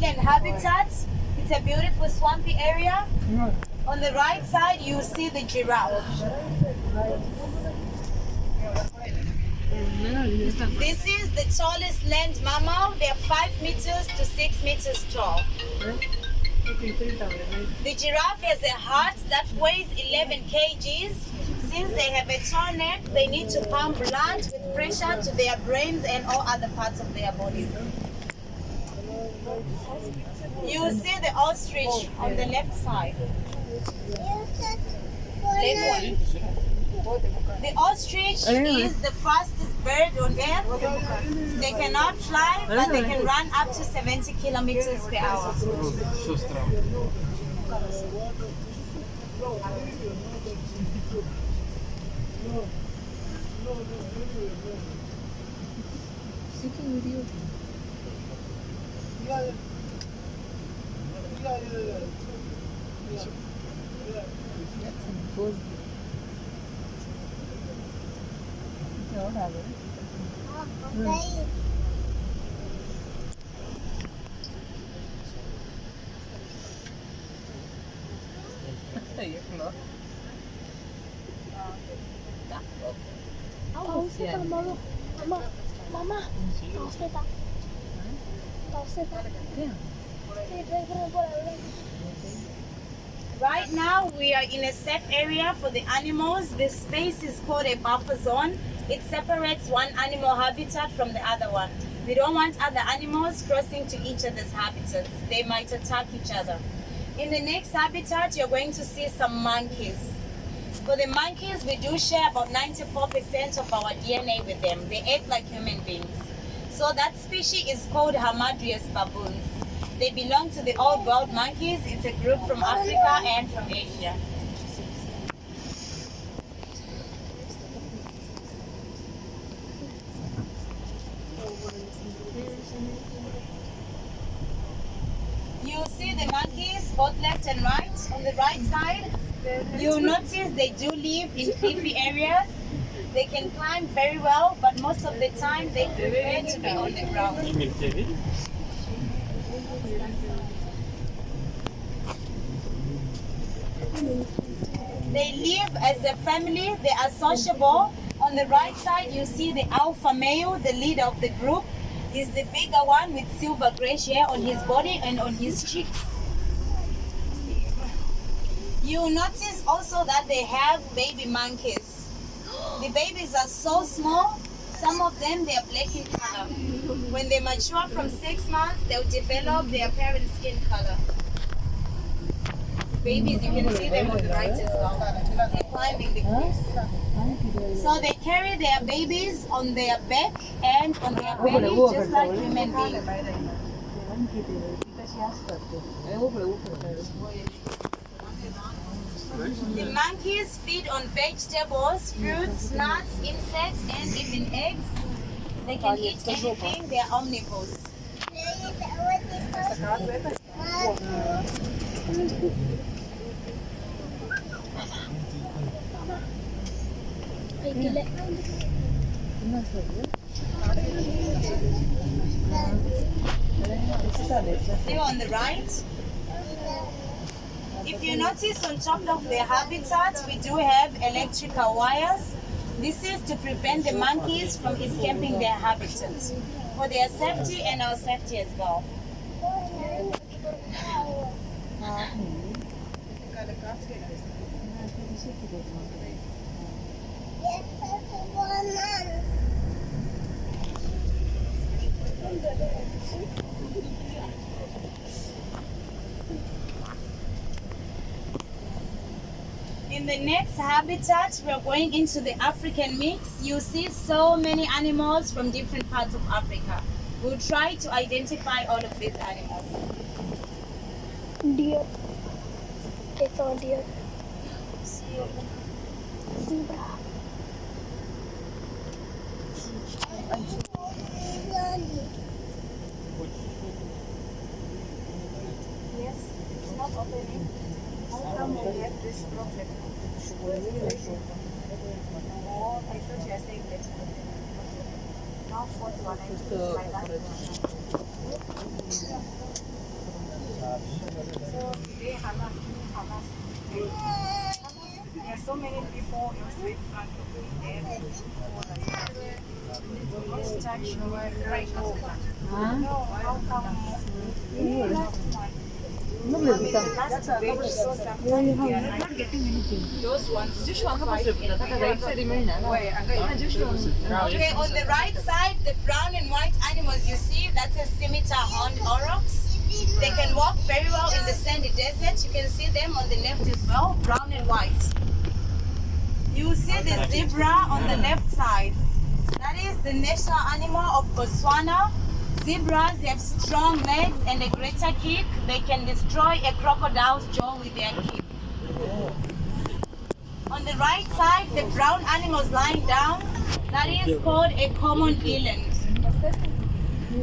wetland habitat. It's a beautiful swampy area. On the right side, you see the giraffe. This is the tallest land mammal. They're 5 meters to 6 meters tall. The giraffe has a heart that weighs 11 kgs. Since they have a tall neck, they need to pump blood with pressure to their brains and all other parts of their bodies. You see the ostrich on the left side. Left one. The ostrich is the fastest bird on earth. They cannot fly, but they can run up to 70 kilometers per hour. Right now we are in a safe area for the animals. This space is called a buffer zone. It separates one animal habitat from the other one. We don't want other animals crossing to each other's habitats. They might attack each other. In the next habitat, you're going to see some monkeys. For the monkeys, we do share about 94% of our DNA with them. They act like human beings. So that species is called Hamadryas baboons. They belong to the old world monkeys. It's a group from Africa and from Asia. You see the monkeys both left and right. On the right side, you'll notice they do live in cliffy areas. They can climb very well, but most of the time they prefer to be on the ground. They live as a family. They are sociable. On the right side, you see the alpha male, the leader of the group. He's the bigger one with silver grayish hair on his body and on his cheeks. You'll notice also that they have baby monkeys. The babies are so small, some of them they are black in color. When they mature from 6 months, they'll develop their parents' skin color. Babies, you can see them on the right as well. They're climbing the cliffs. So they carry their babies on their back and on their belly, just like human beings. The monkeys feed on vegetables, fruits, nuts, insects, and even eggs. They can eat anything. They are omnivores. Still on the right. If you notice on top of the habitat, we do have electrical wires. This is to prevent the monkeys from escaping their habitats, for their safety and our safety as well. In the next habitat, we're going into the African mix. You see so many animals from different parts of Africa. We'll try to identify all of these animals. Deer. I saw deer. Zebra. Yes, it's not opening. How come we have this problem? Oh, I thought you were saying that. Now 41, I think it's like that. There's so many people in front of me there. Not touch right now. No, how come? Last week, so something they are not getting anything. Those ones. Okay, on the right side, the brown and white animals you see, that's a scimitar horned aurochs. They can walk very well in the sandy desert. You can see them on the left as well, brown and white. You see the zebra on the left side. That is the national animal of Botswana. Zebras have strong legs and a greater kick. They can destroy a crocodile's jaw with their kick. On the right side, the brown animals lying down, that is called a common eland.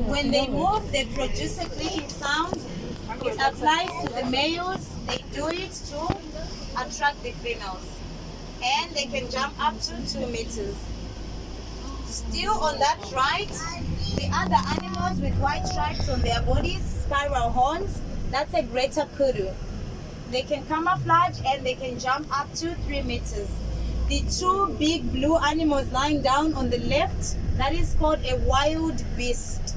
When they move, they produce a clicking sound. It applies to the males. They do it to attract the females. And they can jump up to 2 meters. Still on that right, the other animals with white stripes on their bodies, spiral horns, that's a greater kudu. They can camouflage and they can jump up to 3 meters. The 2 big blue animals lying down on the left, that is called a wild beast.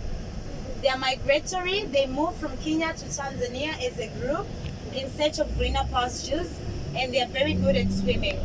They are migratory. They move from Kenya to Tanzania as a group in search of greener pastures, and they are very good at swimming.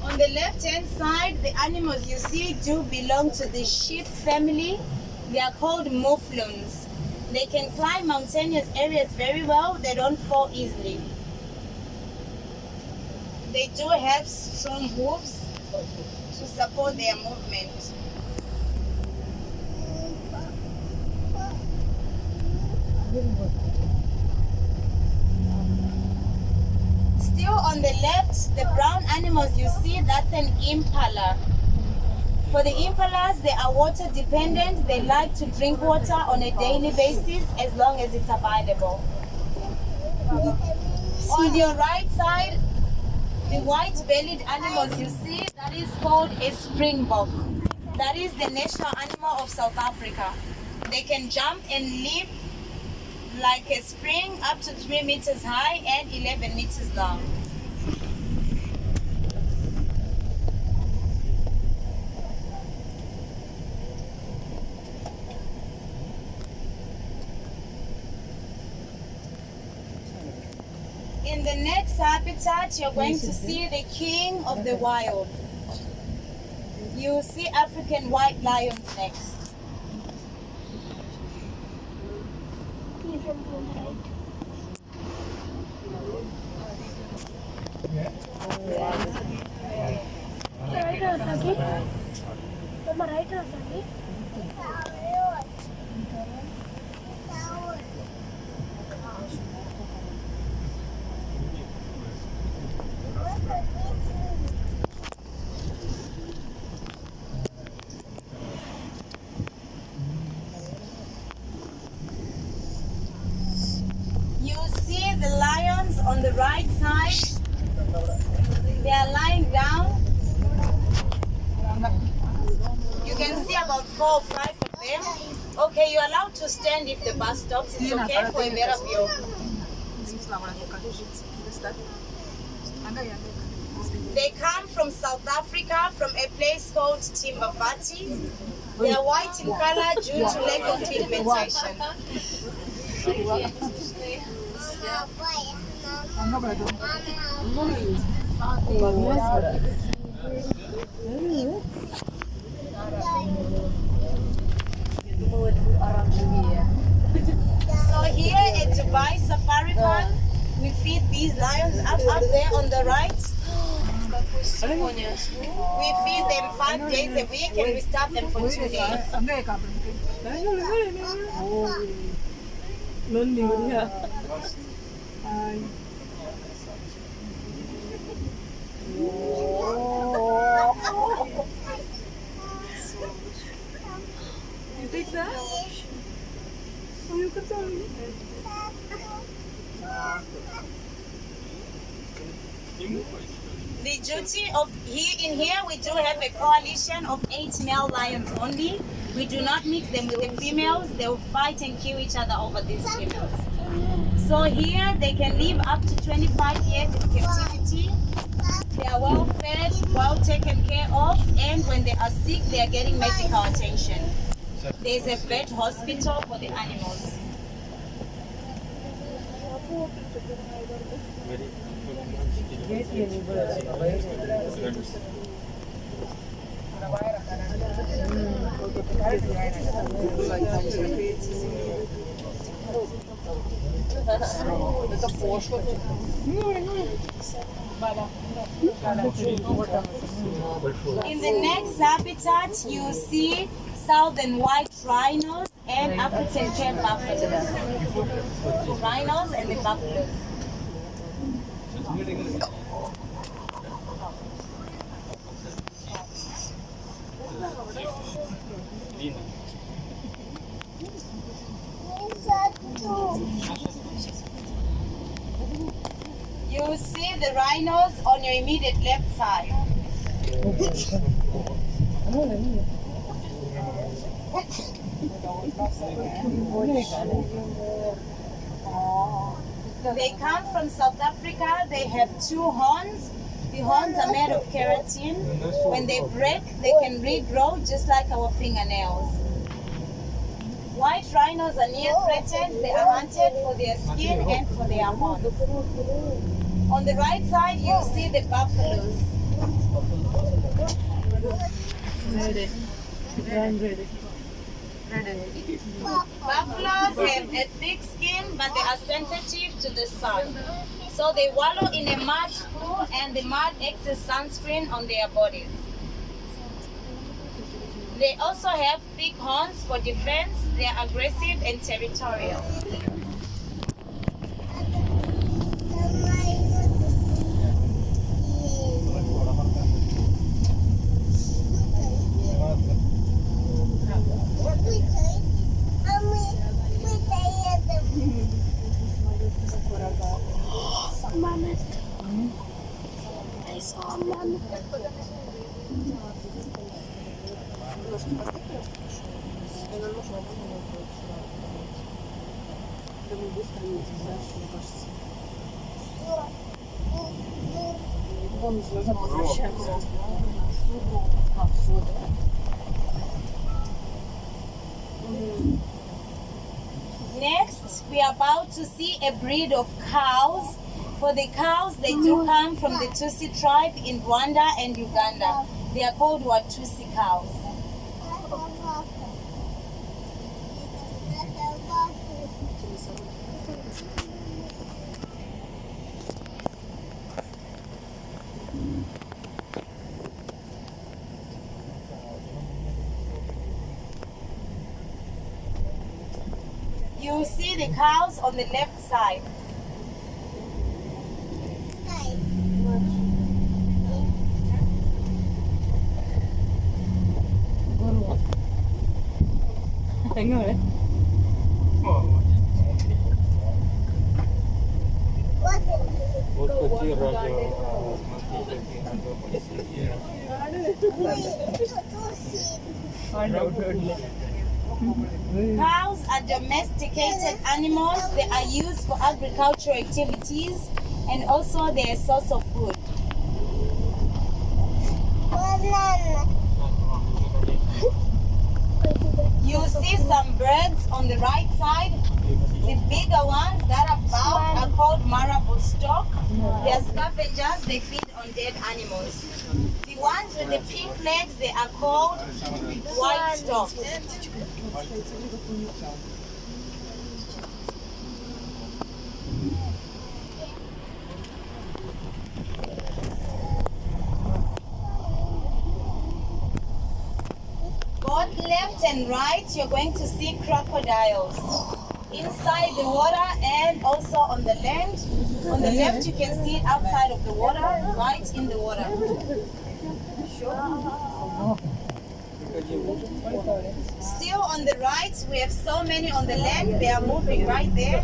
On the left-hand side, the animals you see do belong to the sheep family. They are called mouflons. They can climb mountainous areas very well. They don't fall easily. They do have strong hooves to support their movement. Still on the left, the brown animals you see, that's an impala. For the impalas, they are water dependent. They like to drink water on a daily basis as long as it's available. On your right side, the white-bellied animals you see, that is called a springbok. That is the national animal of South Africa. They can jump and leap like a spring up to 3 meters high and 11 meters long. In the next habitat, you're going to see the king of the wild. You see African white lions next. You see the lions on the right side. They are lying down. You can see about 4 or 5 of them. Okay, you're allowed to stand if the bus stops. It's okay for a better view. They come from South Africa, from a place called Timbavati. They are white in color due to lack of pigmentation. So here at Dubai Safari Park, we feed these lions up there on the right. We feed them 5 days a week and we starve them for 2 days. The duty of in here we do have a coalition of 8 male lions only. We do not mix them with the females. They will fight and kill each other over these females. So here they can live up to 25 years in captivity. They are well fed, well taken care of, and when they are sick, they are getting medical attention. There's a vet hospital for the animals. In the next habitat, you see southern white rhinos and African cape buffaloes. Rhinos and the buffaloes. You see the rhinos on your immediate left side. They come from South Africa. They have 2 horns. The horns are made of keratin. When they break, they can regrow just like our fingernails. White rhinos are near threatened. They are hunted for their skin and for their horns. On the right side, you see the buffaloes. Buffaloes have a thick skin, but they are sensitive to the sun. So they wallow in a mud pool, and the mud acts as sunscreen on their bodies. They also have thick horns for defense. They are aggressive and territorial. I saw one. Next, we are about to see a breed of cows. For the cows, they do come from the Tutsi tribe in Rwanda and Uganda. They are called Watusi cows. You see the cows on the left side. Cows are domesticated animals. They are used for agricultural activities and also they're a source of food. You see some birds on the right side. The bigger ones that are bound are called marabou stock. They are scavengers. They feed on dead animals. The ones with the pink legs, they are called white stock. Both left and right, you're going to see crocodiles inside the water and also on the land. On the left, you can see it outside of the water, right in the water. Still on the right, we have so many on the left. They are moving right there.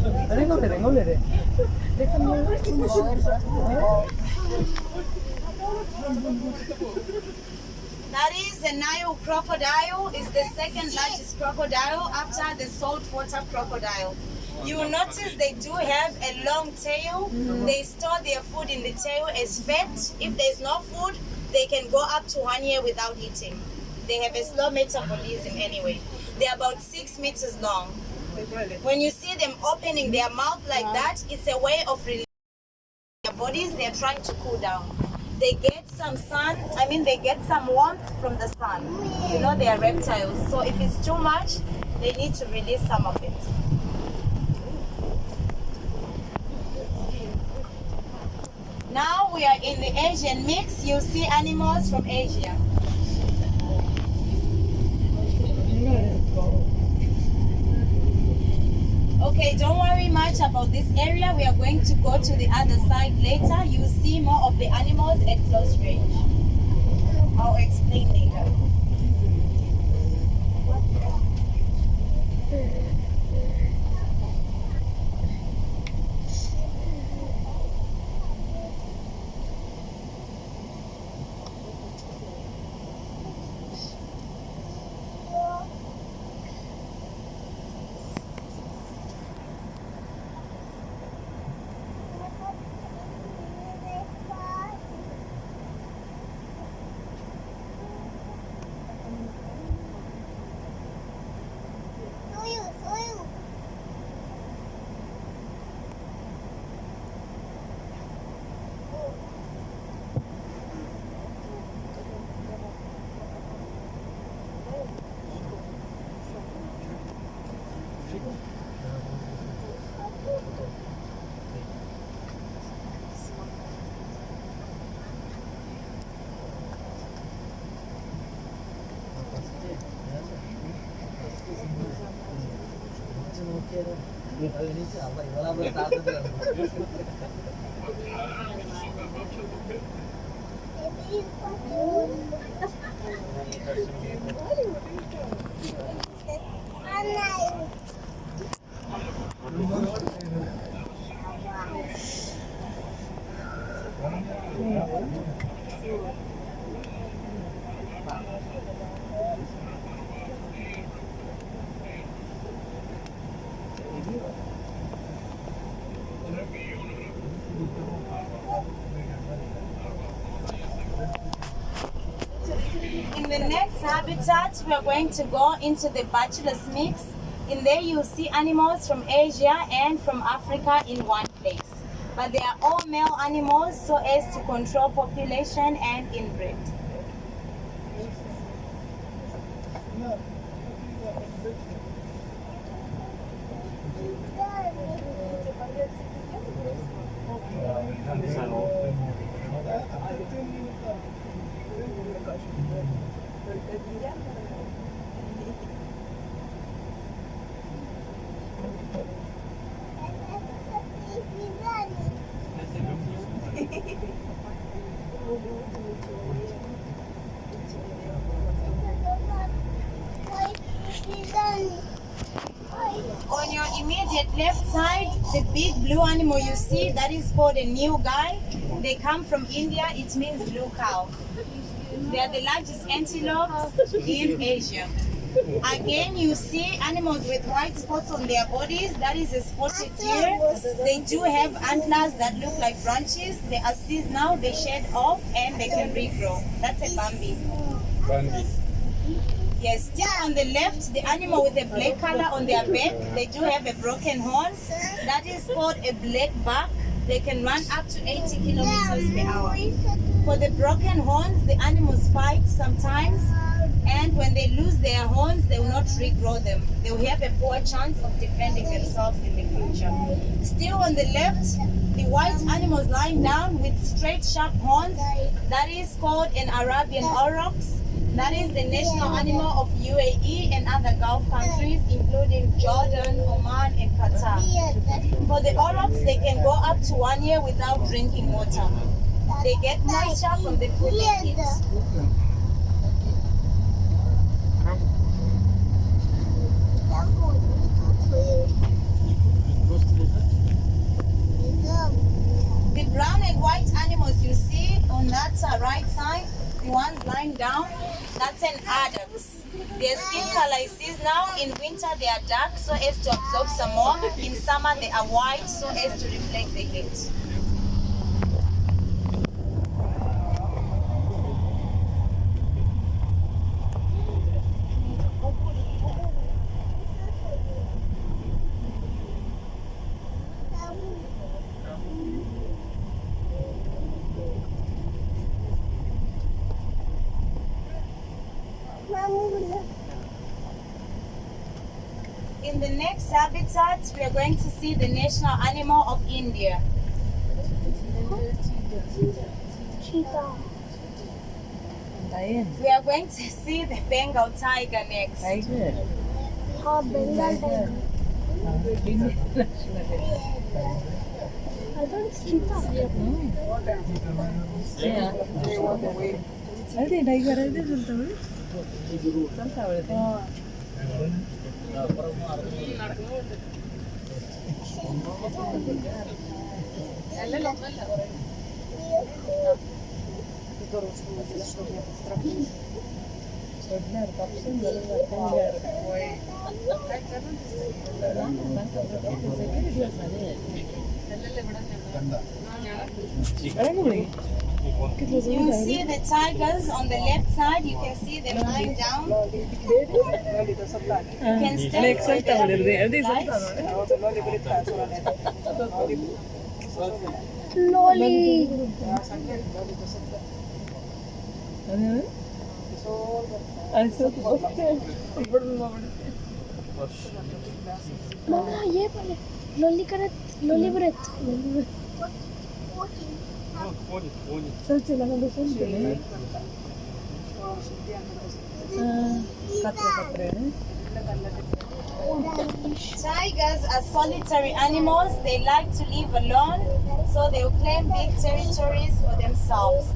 That is the Nile crocodile. It's the second largest crocodile after the saltwater crocodile. You will notice they do have a long tail. They store their food in the tail as fat. If there's no food, they can go up to 1 year without eating. They have a slow metabolism anyway. They're about 6 meters long. When you see them opening their mouth like that, it's a way of releasing their bodies. They're trying to cool down. They get some sun, they get some warmth from the sun. You know, they are reptiles. So if it's too much, they need to release some of it. Now we are in the Asian mix. You see animals from Asia. Okay, don't worry much about this area. We are going to go to the other side later. You'll see more of the animals at close range. I'll explain later. In the next habitat, we are going to go into the Bacillus mix. In there, you'll see animals from Asia and from Africa in one place. But they are all male animals so as to control population and inbreed. On your immediate left side, the big blue animal you see, that is called a nilgai. They come from India, it means blue cow. They are the largest antelopes in Asia. Again, you see animals with white spots on their bodies. That is a spotted deer. They do have antlers that look like branches. They are seasonal, they shed off and they can regrow. That's a Bambi. Yes, still on the left, the animal with a black color on their back, they do have a broken horn. That is called a black buck. They can run up to 80 kilometers per hour. For the broken horns, the animals fight sometimes, and when they lose their horns, they will not regrow them. They will have a poor chance of defending themselves in the future. Still on the left, the white animals lying down with straight sharp horns, that is called an Arabian aurochs. That is the national animal of UAE and other Gulf countries, including Jordan, Oman, and Qatar. For the aurochs, they can go up to 1 year without drinking water. They get moisture from the food they eat. lying down, that's an addax. Their skin color is seasonal. In winter they are dark so as to absorb some more. In summer they are white so as to reflect the heat. In the next habitat, we are going to see the national animal of India. Cheetah. Lion. We are going to see the Bengal tiger next. Tiger. हाँ Bengal tiger. Indian national animal. I thought it's cheetah. Yeah. ಅದೇ tiger ಅದೇ ಬರ್ತವೆ ಸ್ವಲ್ಪ ಅವಳಿದೆ You see the tigers on the left side, you can see them lying down. You can stand ಸ್ವಲ್ಪ ಅವಳಿದೆ ಅದೇ ಸ್ವಲ್ಪ Lolly. Mama, ये वाले lolly करत lolly breath. ಸ್ವಲ್ಪ ಚೆನ್ನಾಗಿ ಸುಂಟನೆ ಕತ್ರೆ Tigers are solitary animals. They like to live alone, so they will claim big territories for themselves.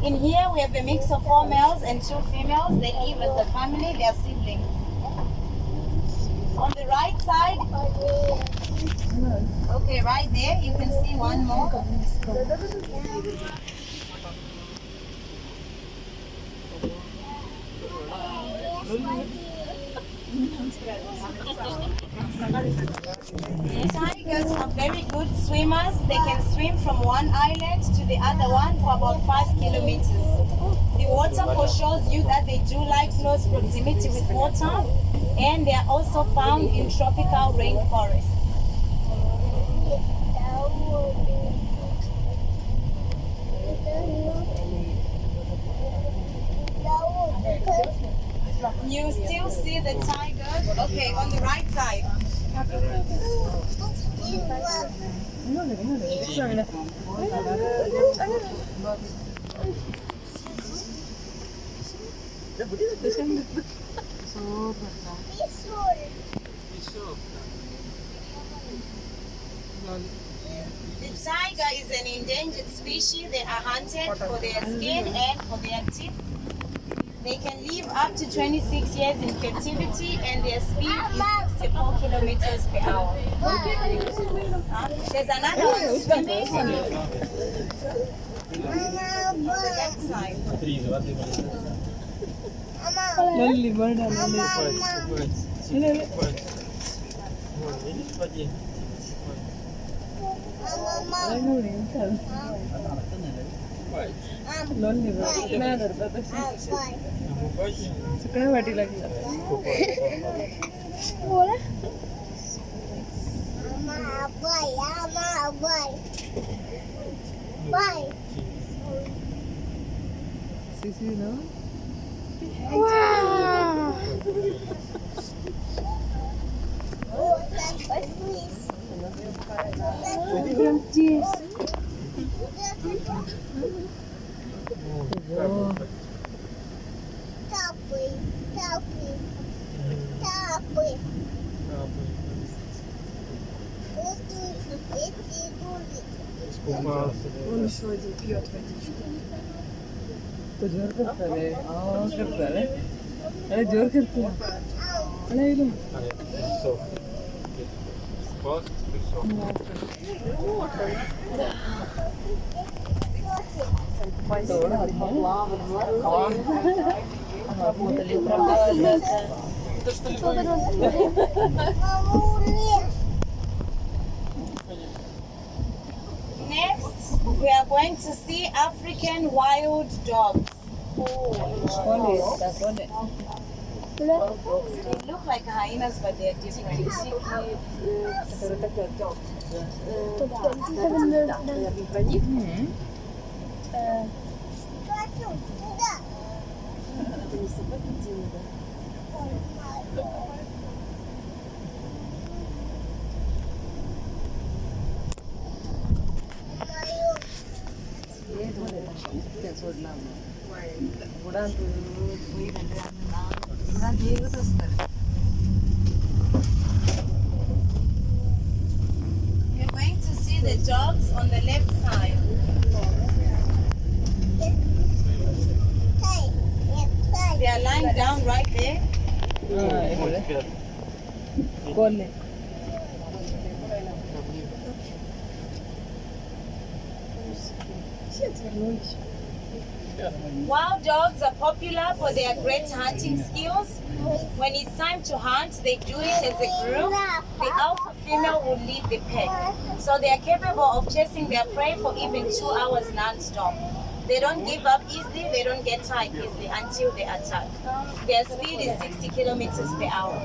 In here, we have a mix of 4 males and 2 females. They live as a family. They are siblings. On the right side, okay, right there, you can see one more. Tigers are very good swimmers. They can swim from one island to the other one for about 5 kilometers. The waterfall shows you that they do like close proximity with water, and they are also found in tropical rainforests. You still see the tigers. Okay, on the right side. The tiger is an endangered species. They are hunted for their skin and for their teeth. They can live up to 26 years in captivity and their speed is 64 kilometers per hour. There's another one swimming on the left side. ಲಲ್ಲಿ ಬರ್ಡ ಲಲ್ಲಿ ನೋಡಿ ಎಂತ ಲಲ್ಲಿ ಬರ್ಡ ಸುಕಣ ಬಾಟಿ ಲಗಿ बोला CC no Он еще один пьет водичку. तो जोर करता है करता है अरे जोर करता है अरे ये लो Next, we are going to see African wild dogs. They look like hyenas, but they are different. You're going to see the dogs on the left side. They are lying down right there. Wild dogs are popular for their great hunting skills. When it's time to hunt, they do it as a group. The alpha female will lead the pack. So they are capable of chasing their prey for even 2 hours non-stop. They don't give up easily, they don't get tired easily until they attack. Their speed is 60 kilometers per hour.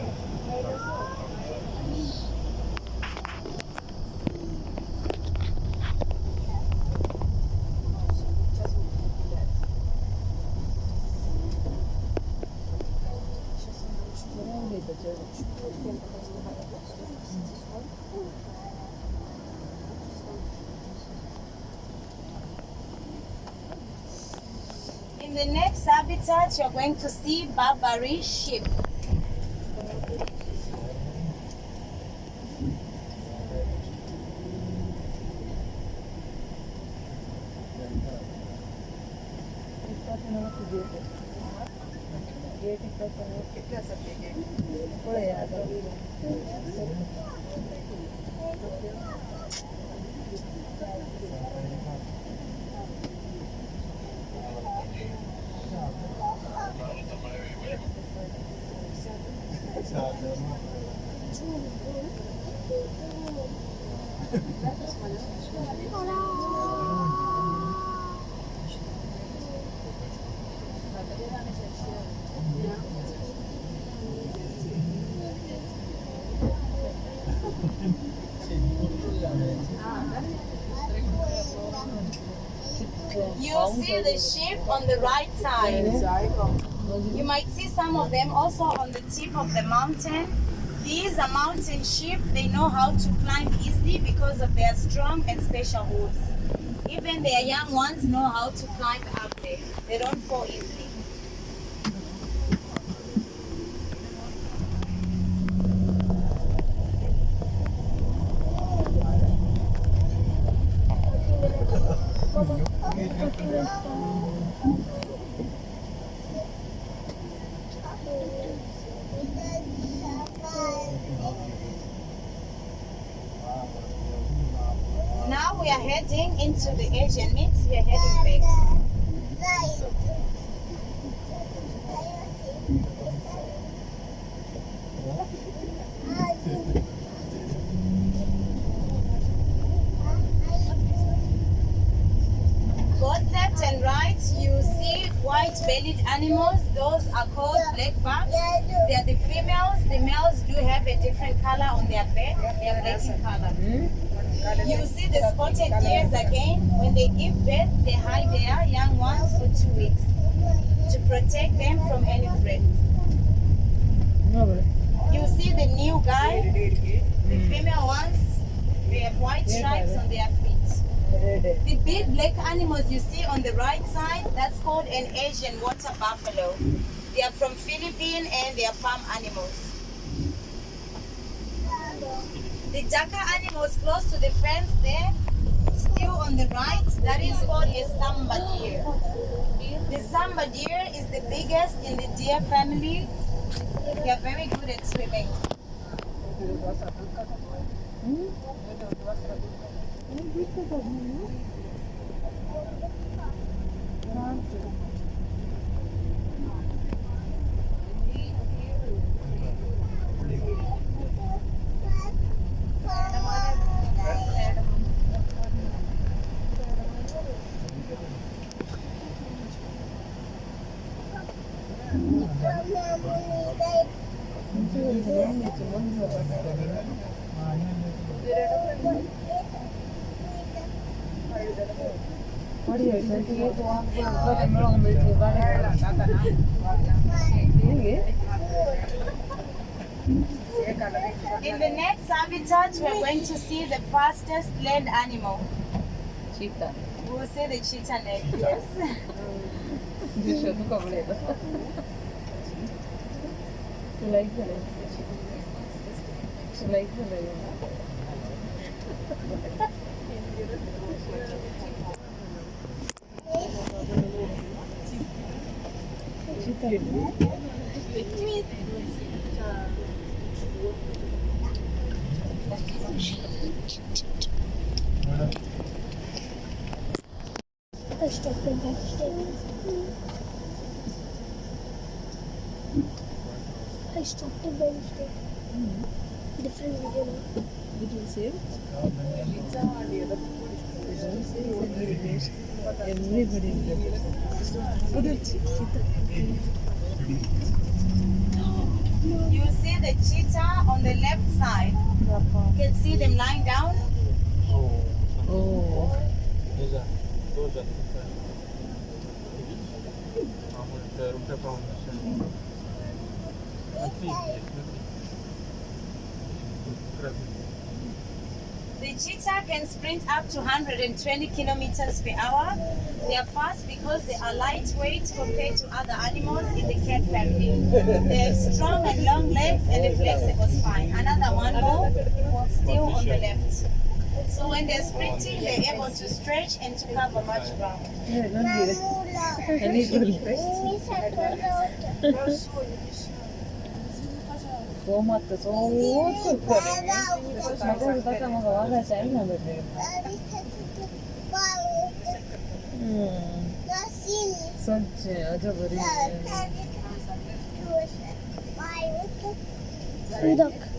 In the next habitat, you're going to see Barbary sheep. You'll see the sheep on the right side. You might see some of them also on the tip of the mountain. These are mountain sheep. They know how to climb easily because of their strong and special hooves. Even their young ones know how to climb up there. They don't fall easily. Now we are heading into the Asian mix. We are heading back. Both left and right, you see white-bellied animals. Those are called blackbacks. They are the females. The males do have a different color on their back. They are black in color. You see the spotted deers again. When they give birth, they hide their young ones for 2 weeks to protect them from any threats. You see the new guy. The female ones, they have white stripes on their feet. The big black animals you see on the right side, that's called an Asian water buffalo. They are from Philippines and they are farm animals. The darker animals close to the fence there, still on the right, that is called a samba deer. The samba deer is the biggest in the deer family. They are very good at swimming. In the next habitat, we're going to see the fastest land animal. Cheetah. We will see the cheetah next, yes. Deixa do cabreiro. Like the I stopped the vegetable. I stopped the vegetable. Different video now. Did you see it? Everybody You see the cheetah on the left side. You can see them lying down. Oh. The cheetah can sprint up to 120 kilometers per hour. They are fast because they are lightweight compared to other animals in the cat family. They have strong and long legs and a flexible spine. Another one more, still on the left. So when they're sprinting, they're able to stretch and to cover much ground. Yeah, don't get it. I need to rest. Format so good for it. Mother taka maga waga time na bete. Such a very.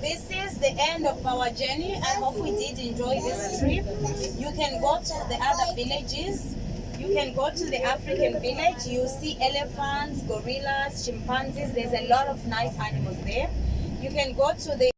This is the end of our journey. I hope we did enjoy this trip. You can go to the other villages. You can go to the African village. You see elephants, gorillas, chimpanzees. There's a lot of nice animals there. You can go to the